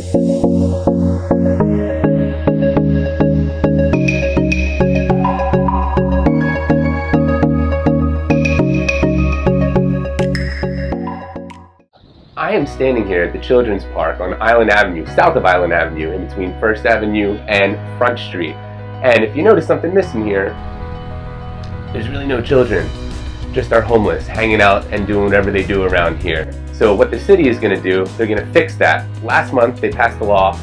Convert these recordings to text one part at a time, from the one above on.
I am standing here at the Children's Park on Island Avenue, south of Island Avenue, in between 1st Avenue and Front Street. And if you notice something missing here, there's really no children, just our homeless hanging out and doing whatever they do around here. So what the city is going to do, they're going to fix that. Last month they passed a law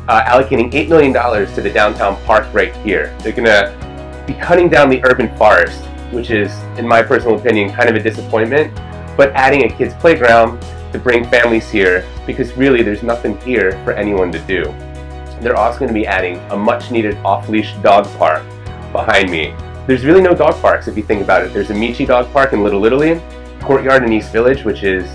allocating $8 million to the downtown park right here. They're going to be cutting down the urban forest, which is, in my personal opinion, kind of a disappointment, but adding a kid's playground to bring families here, because really there's nothing here for anyone to do. They're also going to be adding a much needed off-leash dog park behind me. There's really no dog parks if you think about it. There's a Michi dog park in Little Italy, Courtyard in East Village, which is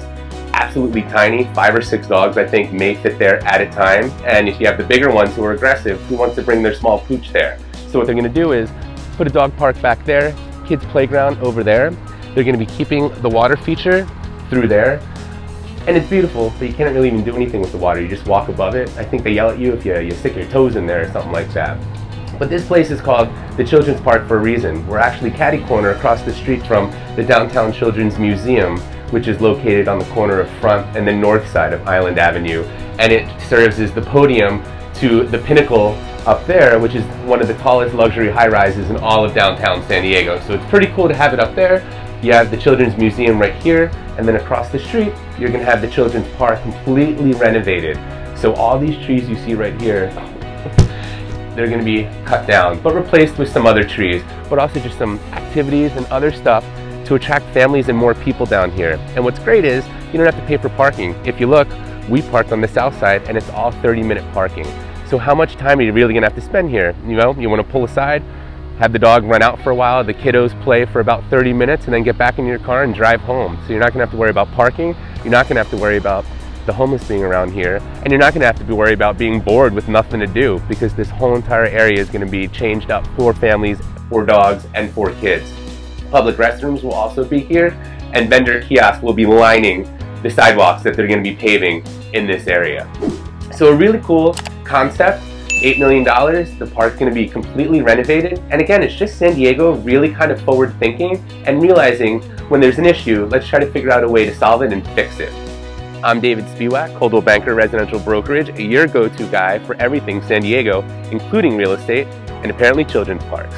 absolutely tiny. 5 or 6 dogs I think may fit there at a time. And if you have the bigger ones who are aggressive, who wants to bring their small pooch there? So what they're going to do is put a dog park back there, kids playground over there. They're going to be keeping the water feature through there. And it's beautiful, but you can't really even do anything with the water. You just walk above it. I think they yell at you if you stick your toes in there or something like that. But this place is called the Children's Park for a reason. We're actually catty corner across the street from the Downtown Children's Museum, which is located on the corner of Front and the north side of Island Avenue. And it serves as the podium to the pinnacle up there, which is one of the tallest luxury high-rises in all of downtown San Diego. So it's pretty cool to have it up there. You have the Children's Museum right here, and then across the street, you're gonna have the Children's Park completely renovated. So all these trees you see right here, they're gonna be cut down, but replaced with some other trees, but also just some activities and other stuff to attract families and more people down here. And what's great is, you don't have to pay for parking. If you look, we parked on the south side, and it's all 30-minute parking. So how much time are you really gonna have to spend here? You know, you wanna pull aside, have the dog run out for a while, the kiddos play for about 30 minutes, and then get back in your car and drive home. So you're not gonna have to worry about parking, you're not gonna have to worry about the homeless being around here, and you're not gonna have to be worried about being bored with nothing to do, because this whole entire area is gonna be changed up for families, for dogs, and for kids. Public restrooms will also be here, and vendor kiosks will be lining the sidewalks that they're gonna be paving in this area. So a really cool concept. $8 million, the park's going to be completely renovated, and again, it's just San Diego really kind of forward thinking and realizing when there's an issue, let's try to figure out a way to solve it and fix it. I'm David Spiewak, Coldwell Banker Residential Brokerage, your go-to guy for everything San Diego, including real estate and apparently children's parks.